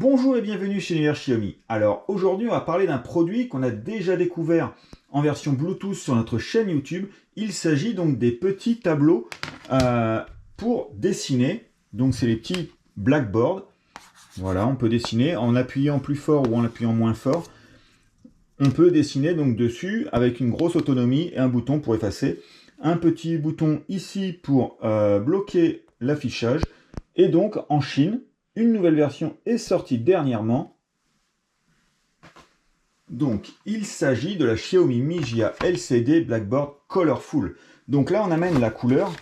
Bonjour et bienvenue chez l'univers Xiaomi. Alors aujourd'hui on va parler d'un produit qu'on a déjà découvert en version Bluetooth sur notre chaîne YouTube. Il s'agit donc des petits tableaux pour dessiner. Donc c'est les petits blackboards. Voilà, on peut dessiner en appuyant plus fort ou en appuyant moins fort. On peut dessiner donc dessus avec une grosse autonomie et un bouton pour effacer. Un petit bouton ici pour bloquer l'affichage. Et donc en Chine, une nouvelle version est sortie dernièrement. Donc il s'agit de la Xiaomi Mi Jia LCD Blackboard Colorful. Donc là on amène la couleur.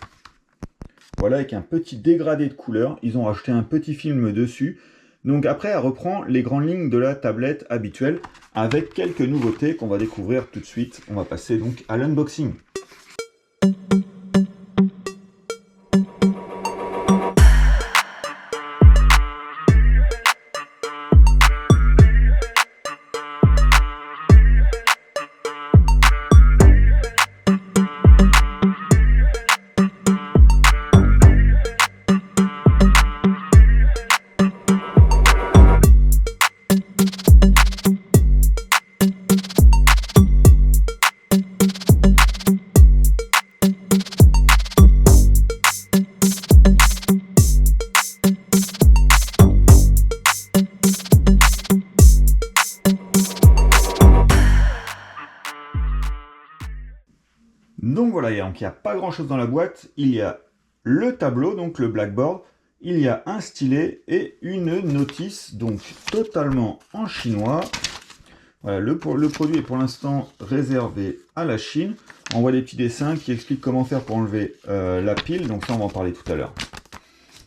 Voilà, avec un petit dégradé de couleur. Ils ont rajouté un petit film dessus. Donc après, elle reprend les grandes lignes de la tablette habituelle avec quelques nouveautés qu'on va découvrir tout de suite. On va passer donc à l'unboxing. Donc voilà, il n'y a pas grand chose dans la boîte. Il y a le tableau, donc le blackboard. Il y a un stylet et une notice, donc totalement en chinois. Voilà, le produit est pour l'instant réservé à la Chine. On voit des petits dessins qui expliquent comment faire pour enlever la pile. Donc ça, on va en parler tout à l'heure.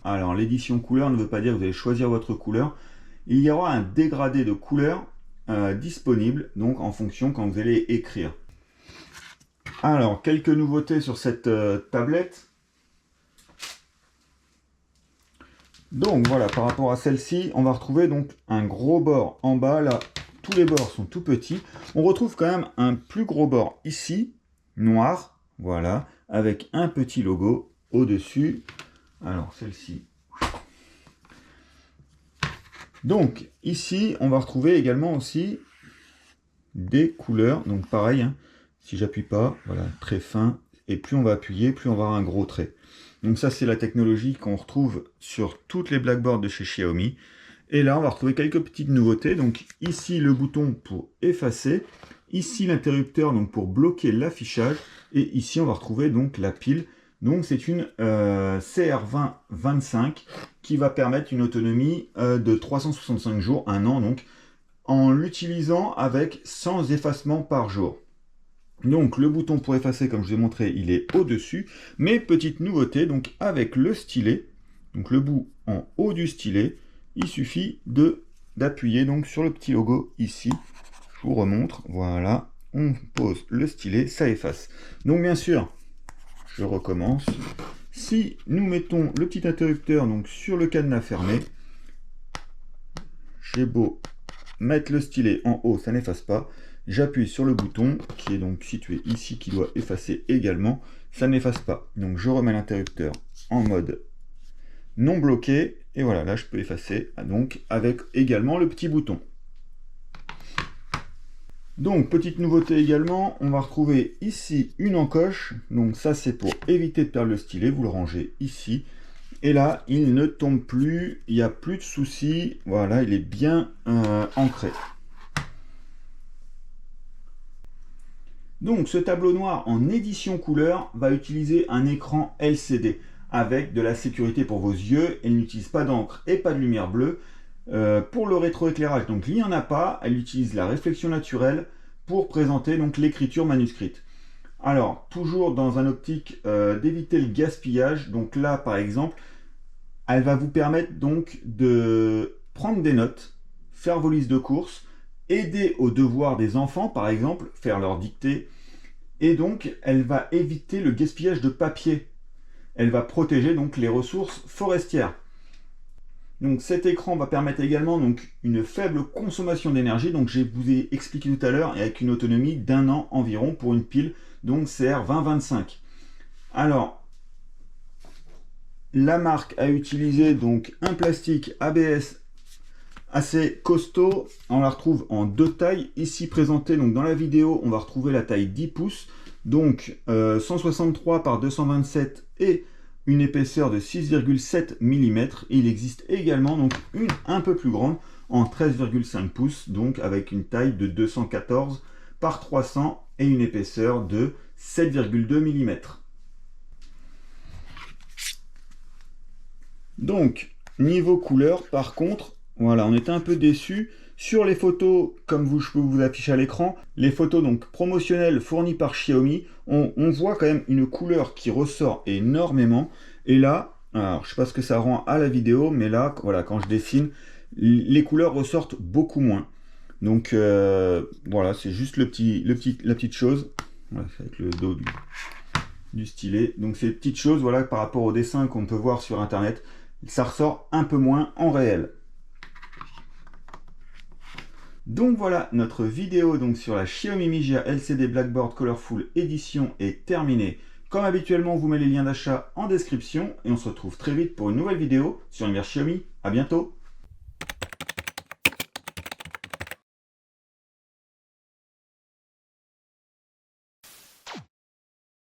Alors, l'édition couleur ne veut pas dire que vous allez choisir votre couleur. Il y aura un dégradé de couleur disponible, donc en fonction quand vous allez écrire. Alors, quelques nouveautés sur cette tablette. Donc voilà, par rapport à celle-ci, on va retrouver donc un gros bord en bas. Là, tous les bords sont tout petits. On retrouve quand même un plus gros bord ici, noir, voilà, avec un petit logo au-dessus. Alors, celle-ci. Donc, ici, on va retrouver également aussi des couleurs. Donc, pareil, hein. Si j'appuie pas, voilà, très fin, et plus on va appuyer, plus on va avoir un gros trait. Donc ça, c'est la technologie qu'on retrouve sur toutes les blackboards de chez Xiaomi. Et là, on va retrouver quelques petites nouveautés. Donc ici, le bouton pour effacer. Ici, l'interrupteur donc pour bloquer l'affichage. Et ici, on va retrouver donc la pile. Donc c'est une CR2025 qui va permettre une autonomie de 365 jours, un an, donc en l'utilisant avec 100 effacements par jour. Donc le bouton pour effacer, comme je vous ai montré, il est au-dessus. Mais petite nouveauté, donc avec le stylet, donc le bout en haut du stylet, il suffit d'appuyer donc sur le petit logo ici. Je vous remontre, voilà, on pose le stylet, ça efface. Donc bien sûr, je recommence. Si nous mettons le petit interrupteur donc sur le cadenas fermé, j'ai beau mettre le stylet en haut, ça n'efface pas. J'appuie sur le bouton qui est donc situé ici, qui doit effacer également. Ça n'efface pas. Donc je remets l'interrupteur en mode non bloqué. Et voilà, là je peux effacer donc avec également le petit bouton. Donc petite nouveauté également, on va retrouver ici une encoche. Donc ça c'est pour éviter de perdre le stylet. Vous le rangez ici. Et là, il ne tombe plus. Il n'y a plus de soucis. Voilà, il est bien ancré. Donc ce tableau noir en édition couleur va utiliser un écran LCD avec de la sécurité pour vos yeux. Elle n'utilise pas d'encre et pas de lumière bleue. Pour le rétroéclairage, donc il n'y en a pas. Elle utilise la réflexion naturelle pour présenter donc l'écriture manuscrite. Alors toujours dans un optique d'éviter le gaspillage. Donc là par exemple, elle va vous permettre donc de prendre des notes, faire vos listes de courses, aider aux devoirs des enfants, par exemple, faire leur dictée. Et donc, elle va éviter le gaspillage de papier. Elle va protéger donc les ressources forestières. Donc, cet écran va permettre également donc, une faible consommation d'énergie. Donc, je vous ai expliqué tout à l'heure, avec une autonomie d'1 an environ pour une pile, donc CR2025. Alors, la marque a utilisé donc un plastique ABS assez costaud. On la retrouve en 2 tailles, ici présentée. Donc dans la vidéo, on va retrouver la taille 10 pouces, donc 163 par 227 et une épaisseur de 6,7 mm. Il existe également donc une un peu plus grande en 13,5 pouces, donc avec une taille de 214 par 300 et une épaisseur de 7,2 mm. Donc, niveau couleur, par contre, voilà, on était un peu déçus. Sur les photos, comme je peux vous afficher à l'écran, les photos donc promotionnelles fournies par Xiaomi, on voit quand même une couleur qui ressort énormément. Et là, alors je sais pas ce que ça rend à la vidéo, mais là, voilà, quand je dessine, les couleurs ressortent beaucoup moins. Donc voilà, c'est juste la petite chose. Voilà, avec le dos du stylet. Donc ces petites choses, voilà, par rapport au dessin qu'on peut voir sur internet, ça ressort un peu moins en réel. Donc voilà, notre vidéo donc sur la Xiaomi Mi Jia LCD Blackboard Colorful Edition est terminée. Comme habituellement, on vous met les liens d'achat en description et on se retrouve très vite pour une nouvelle vidéo sur l'univers Xiaomi. À bientôt!